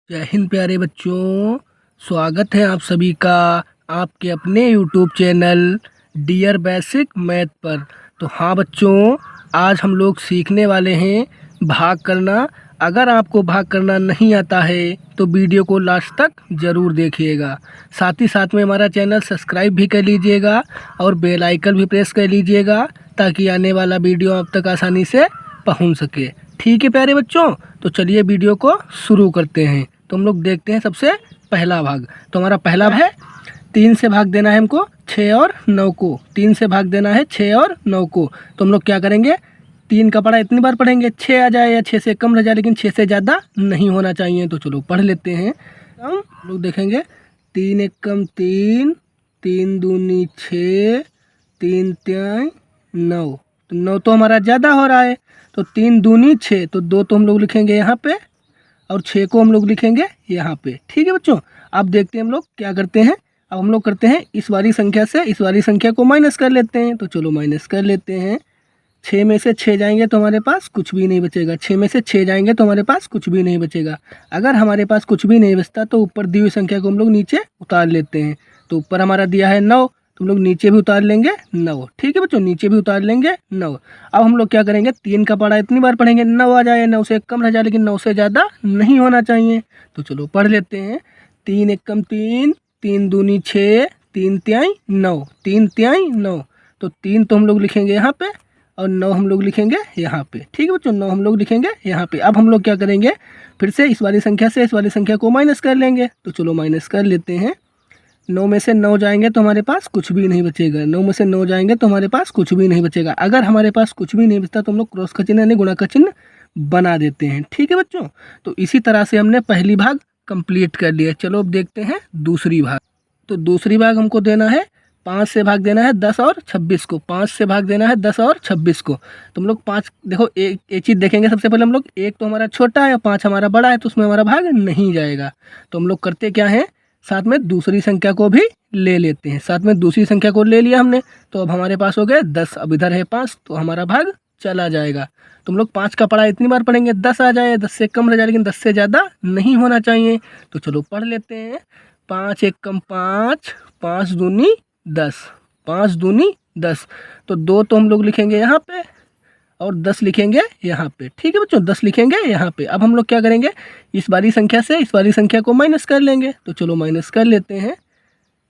जय हिंद प्यारे बच्चों। स्वागत है आप सभी का आपके अपने YouTube channel dear basic math पर। तो हाँ बच्चों, आज हम लोग सीखने वाले हैं भाग करना। अगर आपको भाग करना नहीं आता है तो वीडियो को लास्ट तक ज़रूर देखिएगा। साथ ही साथ में हमारा चैनल सब्सक्राइब भी कर लीजिएगा और बेल आइकन भी प्रेस कर लीजिएगा ताकि आने वाला वीडियो आप तक आसानी से पहुंच सके। ठीक है प्यारे बच्चों, तो चलिए वीडियो को शुरू करते हैं। तो हम लोग देखते हैं सबसे पहला भाग। तो हमारा पहला भाग है 3 से भाग देना है हमको 6 और 9 को। 3 से भाग देना है 6 और 9 को। तो हम लोग क्या करेंगे, 3 का पढ़ा इतनी बार पढ़ेंगे 6 आ जाए या 6 से कम रह जाए, लेकिन 6 से ज़्यादा नहीं होना चाहिए। तो चलो पढ़ लेते हैं। हम लोग देखेंगे 3 एकम 3, 3 दूनी 6, 3 त्याई 9। तो 9 तो हमारा ज़्यादा हो रहा है, तो 3 दूनी 6, तो 2 तो हम लोग लिखेंगे यहाँ पे और 6 को हम लोग लिखेंगे यहाँ पे। ठीक है बच्चों, अब देखते हैं हम लोग क्या करते हैं। अब हम लोग करते हैं इस वाली संख्या से इस वाली संख्या को माइनस कर लेते हैं। तो चलो माइनस कर लेते हैं। 6 में से 6 जाएंगे तो हमारे पास कुछ भी नहीं बचेगा। 6 में से 6 जाएंगे तो हमारे पास कुछ भी नहीं बचेगा। अगर हमारे पास कुछ भी नहीं बचता तो ऊपर दी हुई संख्या को हम लोग नीचे उतार लेते हैं। तो ऊपर हमारा दिया है 9, तो हम लोग नीचे भी उतार लेंगे 9। ठीक है बच्चों, नीचे भी उतार लेंगे 9। अब हम लोग क्या करेंगे, 3 का पढ़ा इतनी बार पढ़ेंगे 9 आ जाए, 9 से कम रह जाए, लेकिन 9 से ज़्यादा नहीं होना चाहिए। तो चलो पढ़ लेते हैं। 3 एकम 3, 3 दूनी 6, 3 त्याई 9, 3 त्याई 9। तो 3 तो हम लोग लिखेंगे यहाँ पे और 9 हम लोग लिखेंगे यहाँ पे। ठीक है बच्चों, 9 हम लोग लिखेंगे यहाँ पे। अब हम लोग क्या करेंगे, फिर से इस वाली संख्या से इस वाली संख्या को माइनस कर लेंगे। तो चलो माइनस कर लेते हैं। 9 में से 9 जाएंगे तो हमारे पास कुछ भी नहीं बचेगा। 9 में से 9 जाएंगे तो हमारे पास कुछ भी नहीं बचेगा। अगर हमारे पास कुछ भी नहीं बचता तो हम लोग क्रॉस का चिन्ह यानी गुणा का चिन्ह बना देते हैं। ठीक है बच्चों, तो इसी तरह से हमने पहली भाग कंप्लीट कर लिया। चलो अब देखते हैं दूसरी भाग। तो दूसरी भाग हमको देना है 5 से भाग देना है 10 और 26 को। 5 से भाग देना है 10 और 26 को। तो हम लोग 5 देखो एक चीज़ देखेंगे सबसे पहले हम लोग, एक तो हमारा छोटा है और 5 हमारा बड़ा है, तो उसमें हमारा भाग नहीं जाएगा। तो हम लोग करते क्या है, साथ में दूसरी संख्या को भी ले लेते हैं। साथ में दूसरी संख्या को ले लिया हमने, तो अब हमारे पास हो गए 10। अब इधर है 5, तो हमारा भाग चला जाएगा। तो हम लोग 5 का पढ़ा इतनी बार पढ़ेंगे 10 आ जाए, 10 से कम रह जाए, लेकिन 10 से ज़्यादा नहीं होना चाहिए। तो चलो पढ़ लेते हैं। 5 एकम 5, 5 दूनी 10, 5 दूनी 10। तो 2 तो हम लोग लिखेंगे यहाँ पे और 10 लिखेंगे यहाँ पे। ठीक है बच्चों, 10 लिखेंगे यहाँ पे। अब हम लोग क्या करेंगे, इस वाली संख्या से इस वाली संख्या को माइनस कर लेंगे। तो चलो माइनस कर लेते हैं।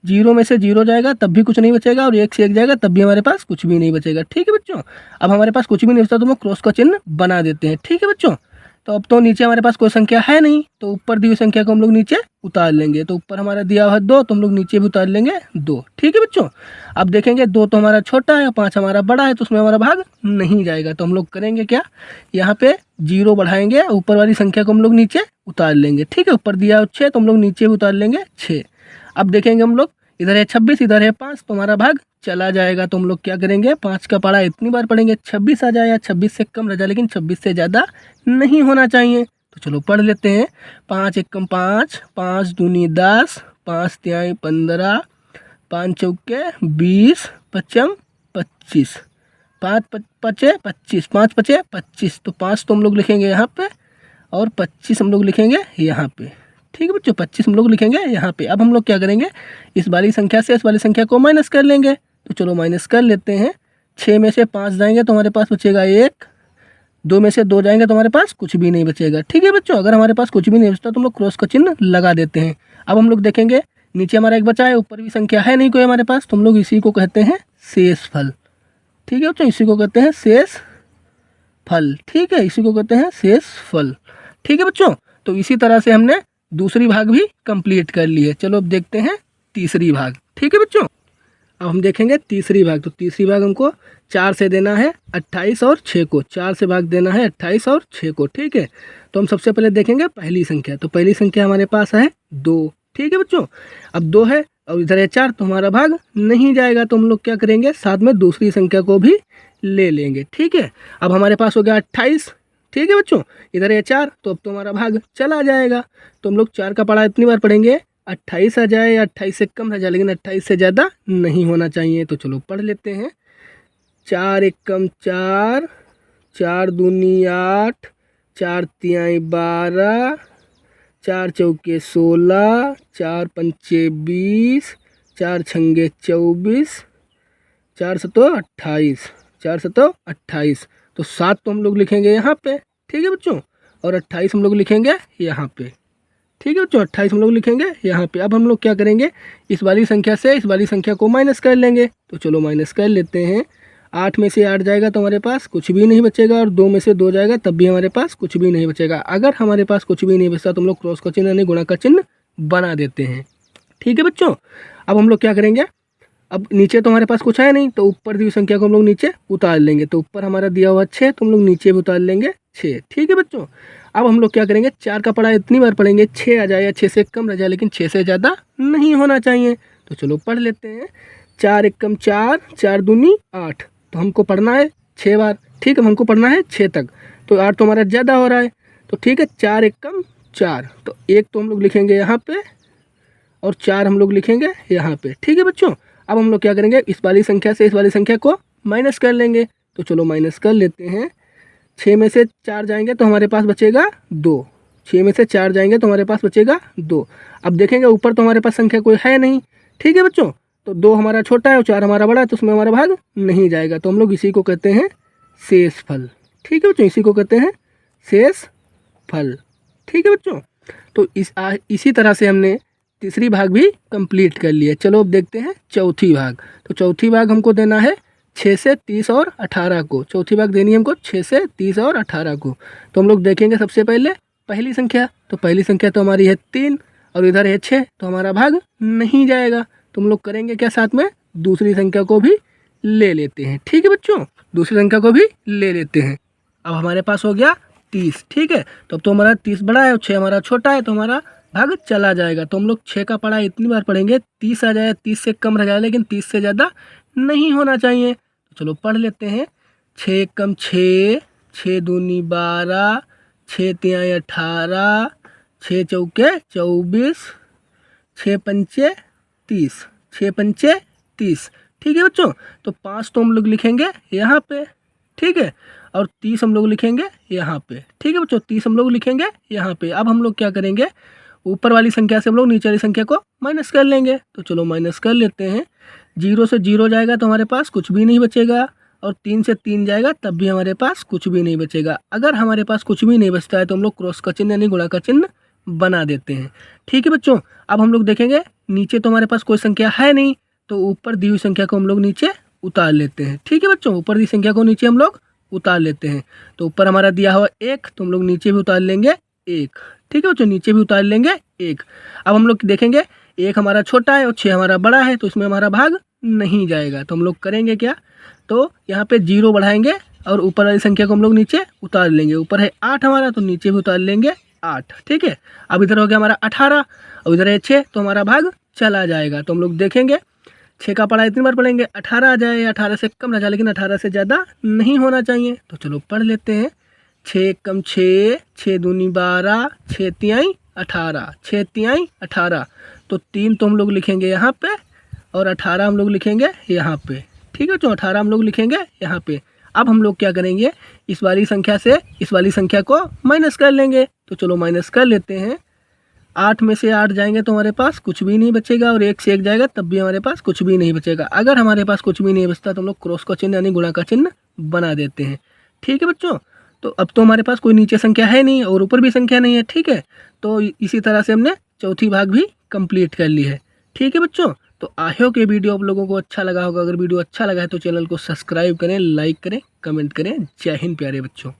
0 में से 0 जाएगा तब भी कुछ नहीं बचेगा, और 1 से 1 जाएगा तब भी हमारे पास कुछ भी नहीं बचेगा। ठीक है बच्चों, अब हमारे पास कुछ भी नहीं बचता तो हम क्रॉस का चिन्ह बना देते हैं। ठीक है बच्चों, तो अब तो नीचे हमारे पास कोई संख्या है नहीं, तो ऊपर दी हुई संख्या को हम लोग नीचे उतार लेंगे। तो ऊपर हमारा दिया हुआ है 2, तो हम लोग नीचे भी उतार लेंगे 2। ठीक है बच्चों, अब देखेंगे 2 तो हमारा छोटा है और 5 हमारा बड़ा है, तो उसमें हमारा भाग नहीं जाएगा। तो हम लोग करेंगे क्या, यहाँ पे 0 बढ़ाएंगे, ऊपर वाली संख्या को हम लोग नीचे उतार लेंगे। ठीक है, ऊपर दिया 6, तो हम लोग नीचे भी उतार लेंगे 6। अब देखेंगे हम लोग, इधर है 26, इधर है 5, तो हमारा भाग चला जाएगा। तो हम लोग क्या करेंगे, 5 का पढ़ा इतनी बार पढ़ेंगे 26 आ जाए या 26 से कम रह जाए, लेकिन 26 से ज़्यादा नहीं होना चाहिए। तो चलो पढ़ लेते हैं। 5 एकम 5, 5 दूनी 10, 5 त्याई 15, 5 चौके 20, पचम 25, 5 पचे 25, 5 पचे 25। तो 5 तो हम लोग लिखेंगे यहाँ पे और 25 हम लोग लिखेंगे यहाँ पे। ठीक है बच्चों, 25 हम लोग लिखेंगे यहाँ पे। अब हम लोग क्या करेंगे, इस वाली संख्या से इस वाली संख्या को माइनस कर लेंगे। तो चलो माइनस कर लेते हैं। 6 में से 5 जाएंगे तो हमारे पास बचेगा 1, 2 में से 2 जाएंगे तो हमारे पास कुछ भी नहीं बचेगा। ठीक है बच्चों, अगर हमारे पास कुछ भी नहीं बचता तो हम लोग क्रॉस का चिन्ह लगा देते हैं। अब हम लोग देखेंगे, नीचे हमारा एक बचा है, ऊपर भी संख्या है नहीं कोई हमारे पास, तो हम लोग इसी को कहते हैं शेष फल। ठीक है बच्चों, इसी को कहते हैं शेष फल। ठीक है, इसी को कहते हैं शेष फल। ठीक है बच्चों, तो इसी तरह से हमने दूसरी भाग भी कंप्लीट कर ली है। चलो अब देखते हैं तीसरी भाग। ठीक है बच्चों, अब हम देखेंगे तीसरी भाग। तो तीसरी भाग हमको 4 से देना है 28 और 6 को। 4 से भाग देना है 28 और 6 को। ठीक है, तो हम सबसे पहले देखेंगे पहली संख्या। तो पहली संख्या हमारे पास है 2। ठीक है बच्चों, अब 2 है और इधर है 4, तो हमारा भाग नहीं जाएगा। तो हम लोग क्या करेंगे, साथ में दूसरी संख्या को भी ले लेंगे। ठीक है, अब हमारे पास हो गया 28। ठीक है बच्चों, इधर है 4, तो अब तो हमारा भाग चला जाएगा। तो हम लोग 4 का पढ़ा इतनी बार पढ़ेंगे 28 आ जाए या 28 से कम रह जाए, लेकिन 28 से ज़्यादा नहीं होना चाहिए। तो चलो पढ़ लेते हैं। 4 एकम 4, 4 दूनी 8, 4 तिहाई 12, 4 चौके 16, 4 पंचे 20, 4 छंगे 24, 4 सतों 28, 4 सतों 28। तो 7 तो हम लोग लिखेंगे यहाँ पे, ठीक है बच्चों, और 28 हम लोग लिखेंगे यहाँ पे, ठीक है बच्चों, 28 हम लोग लिखेंगे यहाँ पे। अब हम लोग क्या करेंगे, इस वाली संख्या से इस वाली संख्या को माइनस कर लेंगे। तो चलो माइनस कर लेते हैं। 8 में से 8 जाएगा तो हमारे पास कुछ भी नहीं बचेगा, और 2 में से 2 जाएगा तब भी हमारे पास कुछ भी नहीं बचेगा। अगर हमारे पास कुछ भी नहीं बचता तो हम लोग क्रॉस का चिन्ह यानी गुणा का चिन्ह बना देते हैं, ठीक है बच्चों। अब हम लोग क्या करेंगे, अब नीचे तो हमारे पास कुछ है नहीं, तो ऊपर दी हुई संख्या को हम लोग नीचे उतार लेंगे। तो ऊपर हमारा दिया हुआ 6, तो हम लोग नीचे भी उतार लेंगे 6, ठीक है बच्चों। अब हम लोग क्या करेंगे, 4 का पढ़ा इतनी बार पढ़ेंगे 6 आ जाए या 6 से कम रह जाए, लेकिन 6 से ज़्यादा नहीं होना चाहिए। तो चलो पढ़ लेते हैं। 4 एकम 4, 4 दूनी 8, तो हमको पढ़ना है 6 बार, ठीक है, हमको पढ़ना है 6 तक। तो 8 तो हमारा ज़्यादा हो रहा है, तो ठीक है, 4 एकम 4, तो 1 तो हम लोग लिखेंगे यहाँ पे, और 4 हम लोग लिखेंगे यहाँ पे, ठीक है बच्चों। अब हम लोग क्या करेंगे, इस वाली संख्या से इस वाली संख्या को माइनस कर लेंगे। तो चलो माइनस कर लेते हैं। 6 में से 4 जाएंगे तो हमारे पास बचेगा 2, 6 में से 4 जाएंगे तो हमारे पास बचेगा 2। अब देखेंगे ऊपर तो हमारे पास संख्या कोई है नहीं, ठीक है बच्चों, तो 2 हमारा छोटा है और 4 हमारा बड़ा है, तो उसमें हमारा भाग नहीं जाएगा। तो हम लोग इसी को कहते हैं शेष फल, ठीक है बच्चों, इसी को कहते हैं शेष फल, ठीक है बच्चों। तो इसी तरह से हमने तीसरी भाग भी कंप्लीट कर लिया। चलो अब देखते हैं चौथी भाग। तो चौथी भाग हमको देना है 6 से 30 और 18 को। चौथी भाग देनी है हमको 6 से 30 और 18 को। तो हम लोग देखेंगे सबसे पहले पहली संख्या। तो पहली संख्या तो हमारी है 3 और इधर है 6, तो हमारा भाग नहीं जाएगा। तो हम लोग करेंगे क्या, साथ में दूसरी संख्या को भी ले लेते हैं, ठीक है बच्चों, दूसरी संख्या को भी ले लेते हैं। अब हमारे पास हो गया 30, ठीक है। तो अब तो हमारा 30 बड़ा है और 6 हमारा छोटा है, तो हमारा भाग चला जाएगा। तो हम लोग 6 का पढ़ा इतनी बार पढ़ेंगे 30 आ जाए, 30 से कम रह जाए, लेकिन 30 से ज़्यादा नहीं होना चाहिए। तो चलो पढ़ लेते हैं। 6 एकम 6, 6 दूनी 12, 6 तिहाई 18, 6 चौके 24, 6 पंचे 30, 6 पंचे 30, ठीक है बच्चों। तो 5 तो हम लोग लिखेंगे यहाँ पे, ठीक है, और 30 हम लोग लिखेंगे यहाँ पे, ठीक है बच्चों, 30 हम लोग लिखेंगे यहाँ पे। अब हम लोग क्या करेंगे, ऊपर वाली संख्या से हम लोग नीचे वाली संख्या को माइनस कर लेंगे। तो चलो माइनस कर लेते हैं। 0 से 0 जाएगा तो हमारे पास कुछ भी नहीं बचेगा, और 3 से 3 जाएगा तब भी हमारे पास कुछ भी नहीं बचेगा। अगर हमारे पास कुछ भी नहीं बचता है तो हम लोग क्रॉस का चिन्ह यानी गुणा का चिन्ह बना देते हैं, ठीक है बच्चों। अब हम लोग देखेंगे नीचे तो हमारे पास कोई संख्या है नहीं, तो ऊपर दी हुई संख्या को हम लोग नीचे उतार लेते हैं, ठीक है बच्चों, ऊपर दी संख्या को नीचे हम लोग उतार लेते हैं। तो ऊपर हमारा दिया हुआ 1, तो हम लोग नीचे भी उतार लेंगे 1, ठीक है बच्चों, नीचे भी उतार लेंगे 1। अब हम लोग देखेंगे 1 हमारा छोटा है और 6 हमारा बड़ा है, तो इसमें हमारा भाग नहीं जाएगा। तो हम लोग करेंगे क्या, तो यहाँ पे 0 बढ़ाएंगे और ऊपर वाली संख्या को हम लोग नीचे उतार लेंगे। ऊपर है 8 हमारा, तो नीचे भी उतार लेंगे 8, ठीक है। अब इधर हो गया हमारा 18 और इधर है 6, तो हमारा भाग चला जाएगा। तो हम लोग देखेंगे 6 का पढ़ा इतनी बार पढ़ेंगे 18 आ जाए या 18 से कम रह जाए, लेकिन 18 से ज़्यादा नहीं होना चाहिए। तो चलो पढ़ लेते हैं। 6 एकम 6, 6 दूनी 12, 6 तिहाई 18, 6 तिहाई 18, तो 3 तो हम लोग लिखेंगे यहाँ पे और 18 हम लोग लिखेंगे यहाँ पे, ठीक है। तो 18 हम लोग लिखेंगे यहाँ पे। अब हम लोग क्या करेंगे, इस वाली संख्या से इस वाली संख्या को माइनस कर लेंगे। तो चलो माइनस कर लेते हैं। 8 में से 8 जाएंगे तो हमारे पास कुछ भी नहीं बचेगा, और 1 से 1 जाएगा तब भी हमारे पास कुछ भी नहीं बचेगा। अगर हमारे पास कुछ भी नहीं बचता तो हम लोग क्रॉस का चिन्ह यानी गुणा का चिन्ह बना देते हैं, ठीक है बच्चों। तो अब तो हमारे पास कोई नीचे संख्या है नहीं और ऊपर भी संख्या नहीं है, ठीक है। तो इसी तरह से हमने चौथी भाग भी कंप्लीट कर ली है, ठीक है बच्चों। तो आई होप ये वीडियो आप लोगों को अच्छा लगा होगा। अगर वीडियो अच्छा लगा है तो चैनल को सब्सक्राइब करें, लाइक करें, कमेंट करें। जय हिंद प्यारे बच्चों।